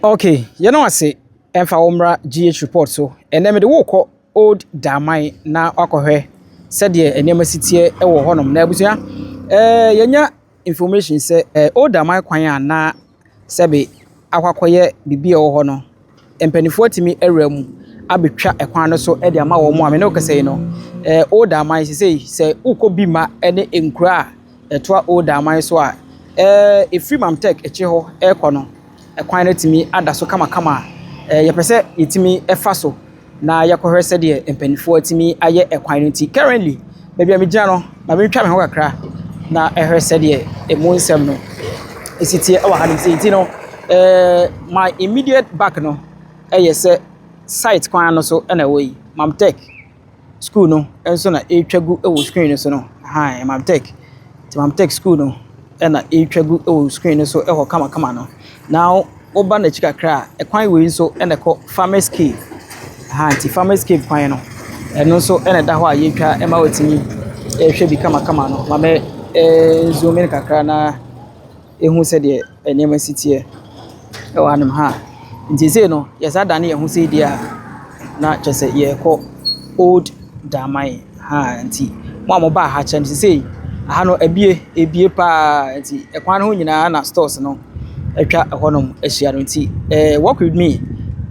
Okay, you know I say emfa omra GH report so and then me the walk old Damang na akɔhwɛ sɛdeɛ enema sitie ɛwɔ hɔnom na abusua yenya information say old Damang kwan a na sɛbe akwakoyɛ bibi ɛwɔ hɔ no mpanifoɔ timi ɛwura mu abetwa ɛkwan no so ɛde ama wɔn mu a me ne okasa yi no old Damang sɛ ukɔ bi ma ɛne nkura a ɛtoa old Damang so a efiri mamtek ɛkyi hɔ ɛkɔ no ekwan na timi ada so kama yɛpɛ yɛtimi ɛfa so na yɛkɔhwɛ sɛ deɛ mpanifo timi ayɛ ekwan no nti currently baabi a megya no ma mentwa me ho kakra na ɛhwɛ sɛ deɛ emu nsɛm no esitie ɛwɔ ha no sɛ nti no my immediate back no ɛyɛ sɛ site kwan no so ɛna ɛwɔ yi mamtek school no ɛnso na ɛtwa gu ɛwɔ screen no so no mamtek school no ɛna ɛtwa gu ɛwɔ screen no so ɛhɔ kama no now oba na chikakra ekwan we nso ene ko farmers cave anti farmers cave kwan no eno nso ene da ho a yetwa ema watimi ehwe bi kama no ma me zoom in kakra na ehu se de enema sitie e wa anum ha nti se no yesa da ne ehu se dia na chese ye ko old Damang ha nti mo ba ha chen se ha no ebie pa nti ekwan ho nyina na stores no atwa honom ahia no nti work with me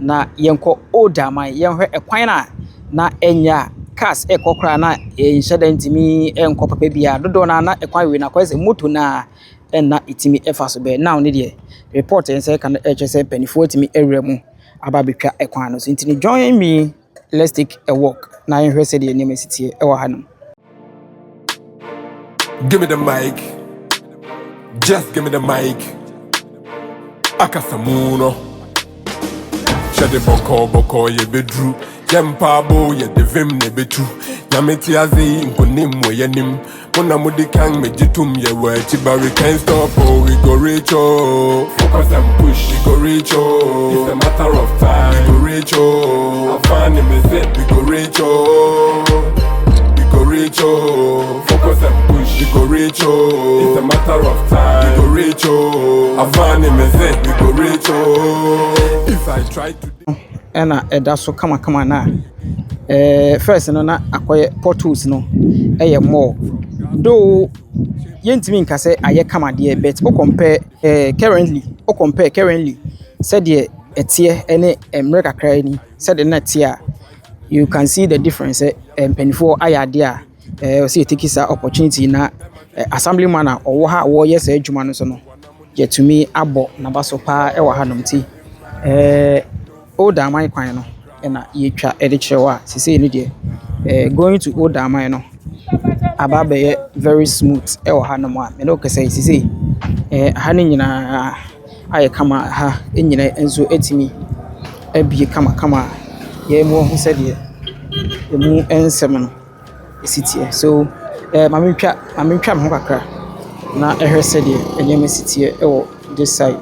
na yenko old Damang yenhwe ekwan na enya cars ekokra na enhyeda ntimi enko papa bia dodo na ekwan we na kwese moto na enna itimi efa so be now ne de report en say kan hse penifo itimi ewra mu aba betwa ekwan no so nti join me, let's take a walk na yenhwe se de neme sitie ewo hanom. Give me the mic, just give me the mic. Akasamuno Shade boko ye bedru Yempabo ye devim ne betu Nyameti azi nkonim we yenim Muna mudi kang me jitum ye we we can't stop oh we go reach oh focus and push we go reach oh it's a matter of time we go reach oh I find him we go reach oh reach oh, focus and push. We go reach oh, it's a matter of time. We go reach oh, I find him we go reach oh. If I try to, ena eda so kama na first no na akoye portals no more though yentimi nka say aye kama de bet o compare currently said the etie ene emre kakra ni said na tia you can see the difference penifo ayade a we see take this opportunity na assemblyman a owo ha wo yes adwuma no so no yetumi abo na baso pa e wa hanom ti old Damang kwan no na yetwa ede chewa sisi ni de going to old Damang no ababe very smooth e wa hanom a me no kese sisi ha ni nyina aye kama ha enyina enso etimi abie kama ye mu hu se de emu ensem no sitie so mamentwa me ho kakra na ehwe se de enyem sitie ewo this side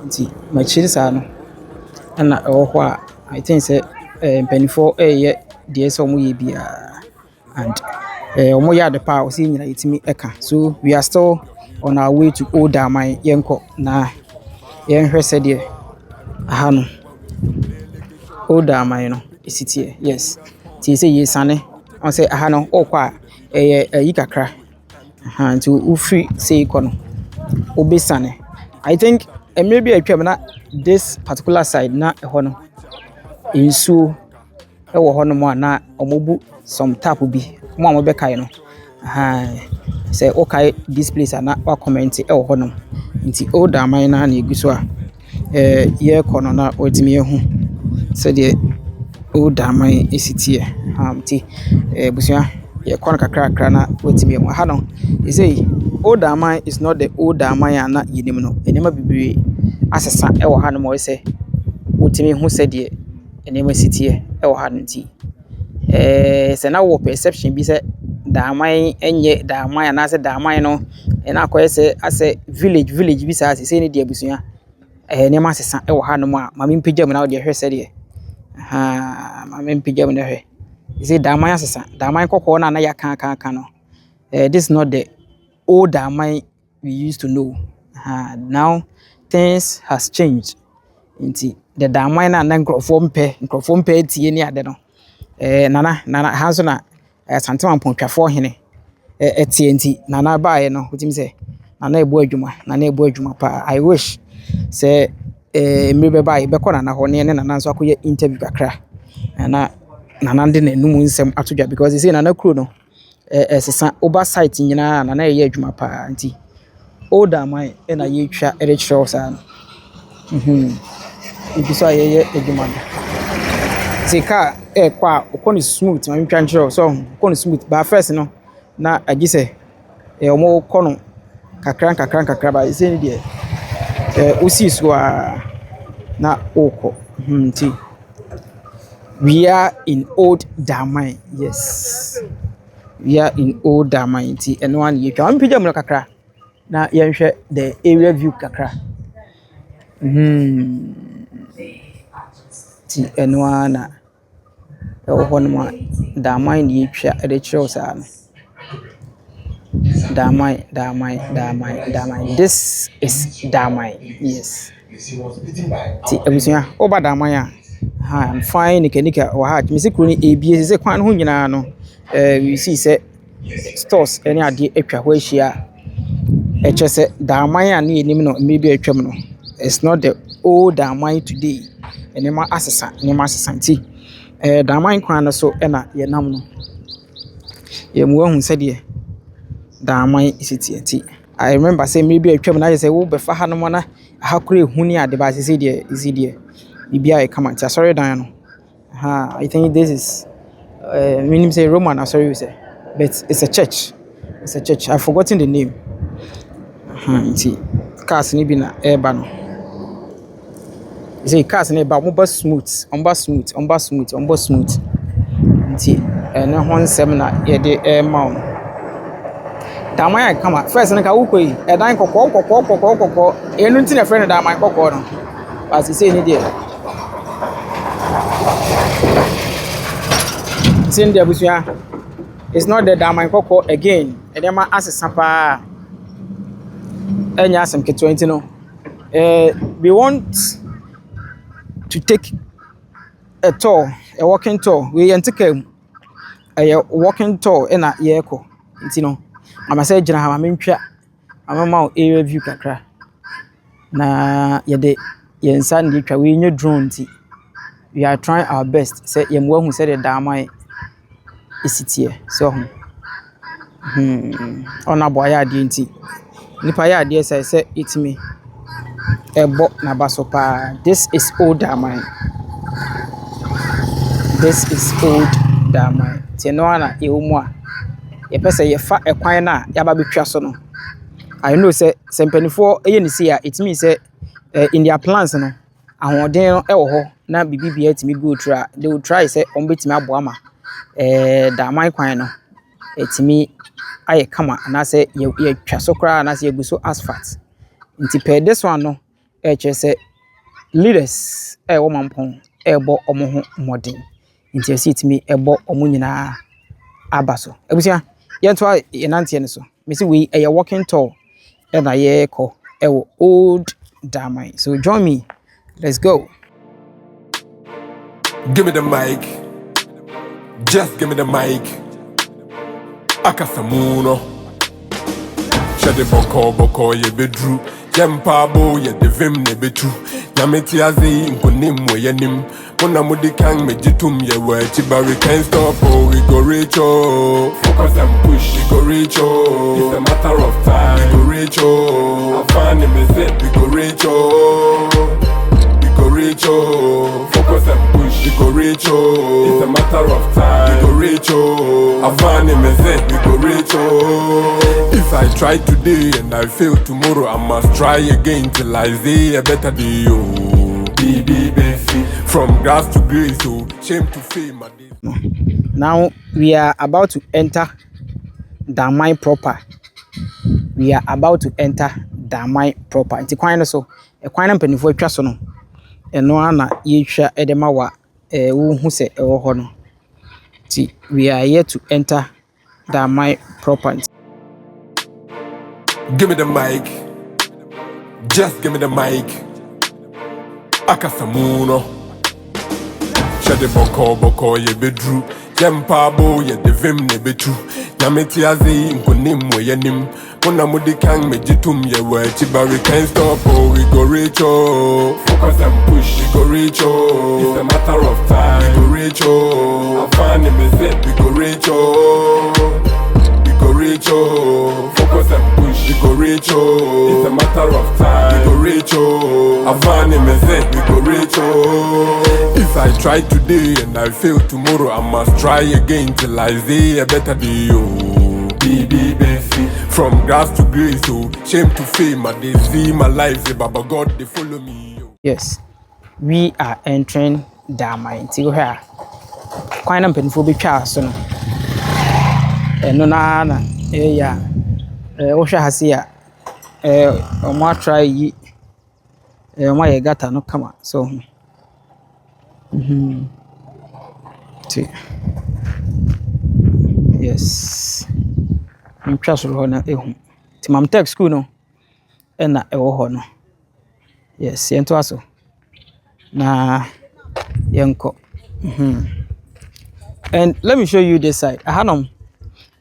nti machiri sa no na ewo ho a I think say mpanifo ye de se omo ye bia and omo ya de pa o se nyina yetimi eka so we are still on our way to old Damang yenko na yenhwe se de aha no old Damang no sitie yes ti say yesane on say aha no okwa yi kakra aha nti u free say ikono obesane I think maybe atwam na this particular side na eho no insu ewo ho no mo na omobu some tap bi mo amobeka no aha say okay this place ana wa comment ewo ho no nti old Damang na eguso a ye kono na otimi ehu say de old Damang esitie ti busua ye kono kakra na otimi mu ha no e say old Damang is not the old Damang na yinim no enema bibire asesa e wo ha no mo say otimi hu say de enema sitie e wo ha no ti say na wo perception bi say Damang enye Damang na say Damang no na akoye say ase village bi say ni de busua enema asesa e wo ha no a mama mpejam na wo de hwe say de mama mpejam na hwe say Damang asesa Damang kokko na ya kan no this is not the old Damang we used to know now things has changed. Nti the Damang na nkrofo mpe tie ni ade no. Nana hanso na Asante Mampong twafo hene etie nti nana baaye no wotim se nana ebu adwuma pa. I wish say mmiri be baaye be kona na ho ne nana nso akoye interview kakra na nana de nanum nsem atodwa because they say nana kuro no sesa oversight nyina nana ye adwuma pa nti old Damang na ye twa erekyerɛ osa no ibi so ye adwuma no tika kwa ukoni smooth ma ntwa nkyerɛ so ukoni smooth ba first no na agise omo kono kakran ba ise ni de osi so a na oko nti we are in old Damang. Yes, we are in old Damang nti eno an ye twa mpija mu kakra na ye nhwɛ the area view kakra ti eno ana hono Damang ni twa de kyerɛ sa no Damang. This is Damang. Yes. Ti abusia oba Damang a I'm fine nika wa ha me se kuro ni ebie se kwan ho nyina no we see say stores any ade atwa ho ahia e che se Damang a na enim no me bi atwam no it's not the old Damang today enema asesa nti Damang kwan no so na ye nam no ye mu hu se de Damang isitie nti I remember say maybe atwam na say wo be fa ha no na ha kure huni ade ba se de isi de bibia e come anti sorry dan no I think this is meaning say Roman sorry we say but it's a church I've forgotten the name nti cars ni bi na eba no say cars ni ba mo ba smooth nti na hon sem na ye de mount Damang come first na ka ukoi e dan kokko enu nti na friend Damang kokko no as say ni there sin the busia it's not the Damang kokko again e dem asesa pa enya asem ke 20 no we want to take a tour, a walking tour. We entike a walking tour na ye ko nti no ama say gina ha ma ntwa ama ma area view kakra na ye de ye nsa ndi twa we nye drone nti we are trying our best say ye mo hu say the Damang isitie so ona boy ade nti nipa ya ade say itimi ebo na baso pa. This is old Damang. Ti no ana e omu a ye pese ye fa ekwan na ya ba betwa so no I know say sempanifo eye ni see a it means say in their plans no ahoden no e wo ho na bibibia timi go through they will try say on betimi aboa ma Damang kwan no etimi aye kama na say ye twa so kra na say eguso asphalt nti per this one no che say leaders wo Mampong ebo omo ho modern nti asitimi ebo omo nyina abaso ebusia yento ye nantie ne so me say we a walking tour na ye ko ewo old Damang. So join me, let's go. Give me the mic. Just give me the mic. Akasamuno. Shade boko ye bedru. Jempa bo ye de vim ne betu. Nyameti azi nkonim we yenim. Mona mudi kang mejitum ye wechi. But we can't stop, oh, we go reach, oh. Focus and push, we go reach, oh. It's a matter of time, we go reach, oh. I find him is it, we go reach, oh. We go reach, oh. Focus and push, we go reach, oh. It's a matter of time, we go reach, oh. I find him is it, we go reach, oh. If I try today and I fail tomorrow, I must try again till I see a better day, oh. From grass to grace, so shame to fame. Now we are about to enter Damang proper. Nti kwan no so e kwan na mpanifo atwa so no eno ana ye twa edema wa wo hu se e wo ho no. Nti we are here to enter Damang proper. Give me the mic. Just give me the mic. Akasamuno. Shade boko ye bedru. Yempabo ye devim ne betu. Nyameti azi nkonim we yenim. Muna mudi kang me jitum ye wechiba. We can't stop, oh, we go reach, oh. Focus and push, we go reach, oh. It's a matter of time, we go reach, oh. I find him is it, we go reach, oh. We go reach, oh. Focus and push, we go reach, oh. It's a matter of time, we go reach, oh. I find him is it, we go reach, oh. If I try today and I fail tomorrow, I must try again till I see a better day, oh. From grass to grace, oh, shame to fame, and they see my life, say, Baba God, they follow me. Oh. Yes, we are entering Damang. See here. Quite a painful be so no. No na yeah. Osha has here. More try ye. My gata no come so. See. Yes. I'm just na ehun. Ti mam tech school no. Na ewo ho no. Yes, yento aso. Na yenko. And let me show you this side. I had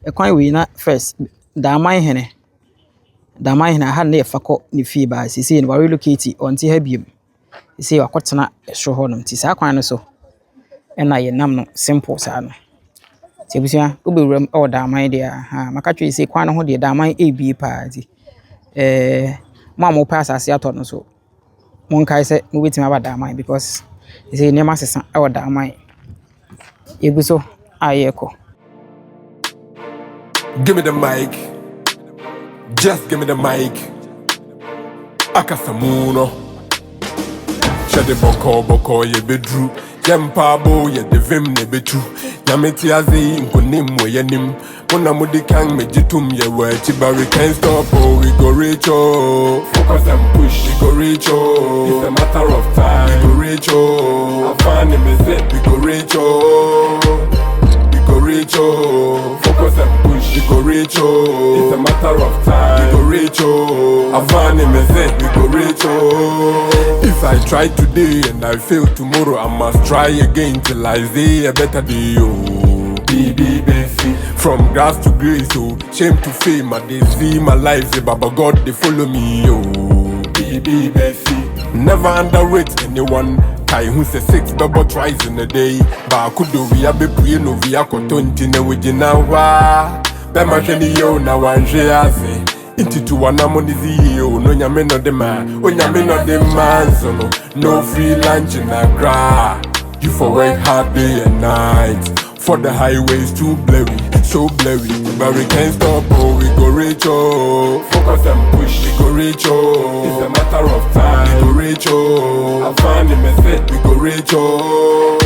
a coin we na first. Damang hene. Damang hene I had na fako ni fee ba. Si say we relocate onti ha biem. Si say wakotena ehro ho no. Ti sa kwan no so. Na ye nam no simple sa no. Ti busia obewuram o Damang dia ha maka twe say kwan no ho de Damang ebi pa ti. Mama pass as ato no so. Mon kai say mo wetin aba Damang because he say nema sesa e o Damang. Ebuso ayeko. Give me the mic. Just give me the mic. Akasamuno. Shade boko ye bedru. Yempabo ye devim ne betu. Nyameti azi nkonim we yenim. Muna mudi kang me jitum ye wechiba. We can't stop, oh, we go reach, oh. Focus and push, we go reach, oh. It's a matter of time, we go reach, oh. I find him is it, we go reach, oh. We go reach, oh. Focus and push, we go reach, oh. It's a matter of time, we go reach, oh. I find him is it, we go reach, oh. If I try today and I fail tomorrow, I must try again till I see a better day, oh. From grass to grace, oh, shame to fame, and they see my life, say, Baba God, they follow me, oh. Never underrate anyone. Kai who say 6 double tries in a day. But could do we have be praying no via cotonti ne wujina wa. Bema sheni yo na wanje ase. Inti tu wana monizi yo no nyame no de man. O nyame no de man so no free lunch in a gra. You for work hard day and night. For the highways too blurry, so blurry. But we can't stop, oh, we go reach, oh. Focus and push, we go reach, oh. It's a matter of time, we go reach, oh. I find him is it, we go reach, oh.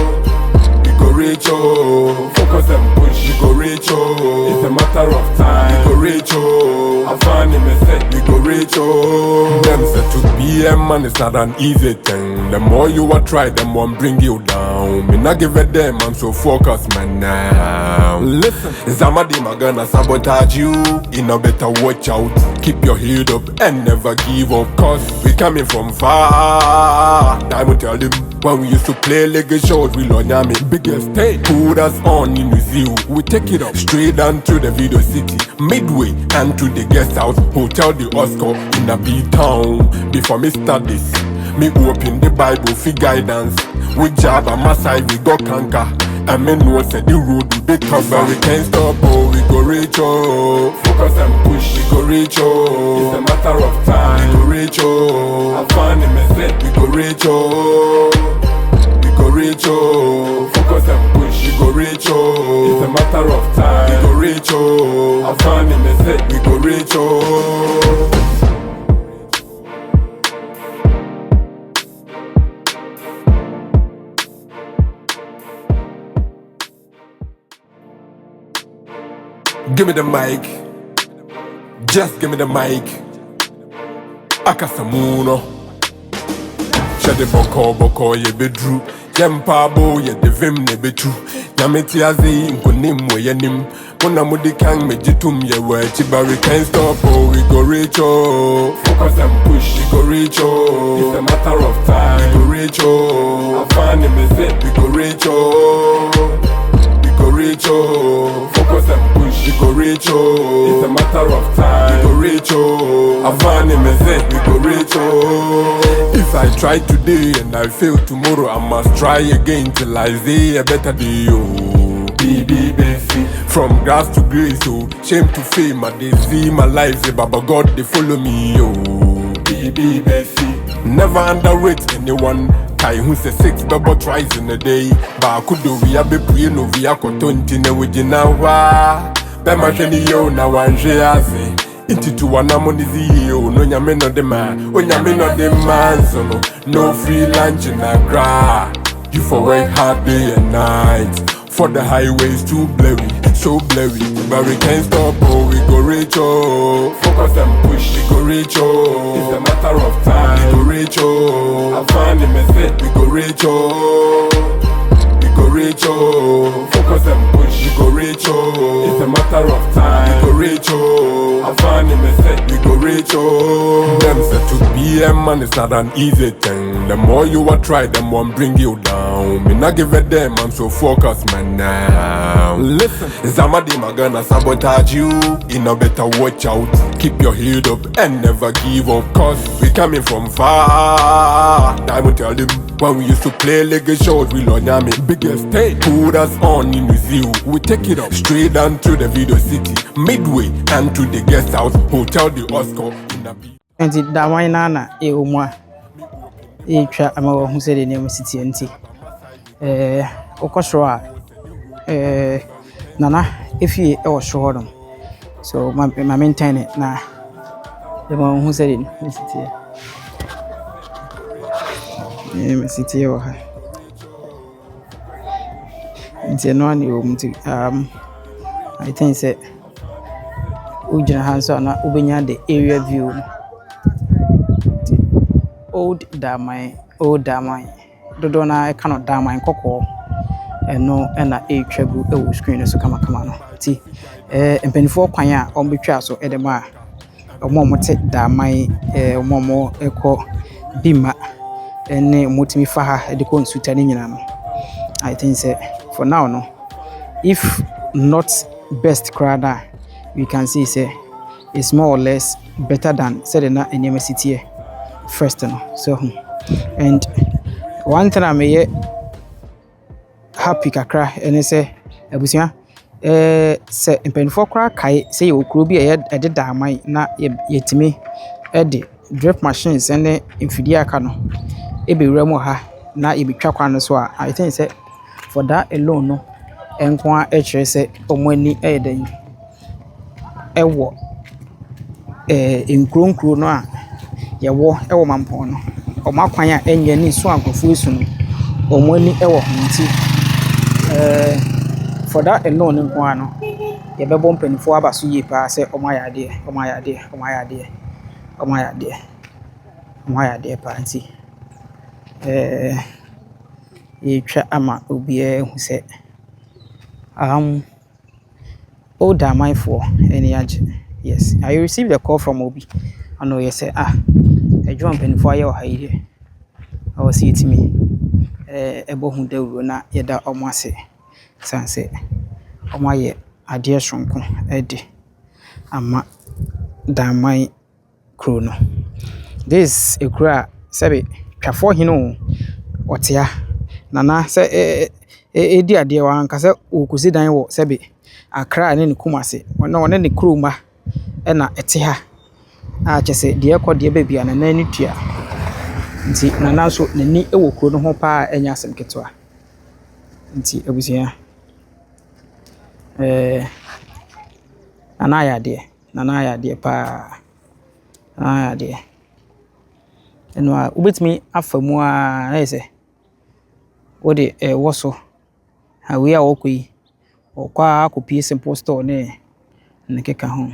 We go reach, oh. Focus and push, we go reach, oh. It's a matter of time, we go reach, oh. I find him is it, we go reach, oh. Them said to be a man is not an easy thing. The more you are try, the more bring you down. Me not give a damn, I'm so focused, man, now. Listen, somebody my gonna sabotage you. You know better watch out. Keep your head up and never give up. Cause we coming from far. I will tell them when we used to play like a short, we learn me biggest stage. Put us on in with you. We take it up straight down to the video city, midway and to the guest house, hotel the Oscar in a big town. Before me start this, me open the Bible for guidance. With job and my side we got canker. And me know said the road will be tough, but we can't stop, oh, we go reach, oh. Focus and push, we go reach, oh. It's a matter of time, we go reach, oh. I find him is it, we go reach, oh. We go reach, oh. Focus and push, we go reach, oh. It's a matter of time, we go reach, oh. I find him is it, we go reach, oh. Give me the mic. Just give me the mic. Akasamuno. Shade boko ye bedru. Yempabo ye devim ne betu. Nyameti azi nkonim we yenim. Muna mudi kang me jitum ye wechi, but we can't stop, oh, we go reach, oh. Focus and push, we go reach, oh. It's a matter of time, we go reach, oh. I find him is it, we go reach, oh. We go reach, oh. Focus and push, we go reach, oh. It's a matter of time, we go reach, oh. I find him is it, we go reach, oh. If I try today and I fail tomorrow, I must try again till I see a better day, oh. BBBC. From grass to grace, oh. Shame to fame, I they see my life, say, Baba God, they follow me, oh. BBBC. Never underrate anyone. Kai who say 6 double tries in a day. Ba kudo we a be praying no we a kotonti na we jina wa. Be ma hwani yo na wanhwe ase. Inti to wana money yo no nyame no de man. O nyame no de man so no free lunch na gra. You for work hard day and night. For the highways too blurry, so blurry. But we can't stop, oh, we go reach, oh. Focus and push, we go reach, oh. It's a matter of time, we go reach, oh. I find him a set, we go reach, oh. We go reach, oh. Focus and push, we go reach, oh. It's a matter of time, we go reach, oh. I find him a set, we go reach, oh. Them said to be a man is not an easy thing. The more you are try, the more bring you down. Me not give a damn, I'm so focused, man, now. Listen, Zamadi Magana sabotage you. You know better watch out. Keep your head up and never give up. Cause we coming from far. Diamond tell them when we used to play legged shows, we learn yami. Biggest stage, put us on in New we take it up straight down to the video city, midway and to the guest house, hotel the Oscar in the beach. And the Dawainana, a umwa, a trap, I'm who said the name of city and tea. Okosroa, Nana, if you ever show them. So, my maintain it now. The one who said it, city or her. It's a non you I think that Ujina hands on Ubenya the area view. Old Damang. Dodona, I cannot Damang Coco. And no, and a treble screen so come on. Tea. And Penny4 Quanya on Bitraso Edema. A moment that my Momo echo Bima and Mutimi Faha the Con Sutanina. I think that for now, no. If not best crowd, we can see say it's more or less better than Sedena and University first. No. So, and one thing I may happy kakra and say, Abusia. Say in Penny4 crack, I say you could be a did damai na yet me Eddie drip machines and then infidia cano. It be remo ha na it be chakwan so I think say for that alone no and kwa say omweni eden ewo in crew no a ye wo ewo mampong no o makwan a enye ni so akofu esu no omweni ewo nti for that alone in Guano, you be bumping for about so ye pass it. Oh my idea, oh my idea, oh my idea, oh my idea, oh my idea, party. You try ama ubi who said, oh, damn, I for any age. Yes, I received a call from Obi. I know you say, a jump in for your idea. I will see it to me. A bohun de runa yeda omase. Sanse omaye ade sonko edi ama damai crew no this a crew sebe twafo hino otia nana se edi ade wa anka se okusi dan wo sebe akra ne kumase wona ne crew ma na ete ha a chese de ekode be bia na nani tua nti nana so nani ewo crew no ho pa enya asem ketwa nti abusia nana ya de pa ya de eno a ubetimi afamu a na ise wo de wo so ha we a wo koi okwa akopie simple store ne keka ho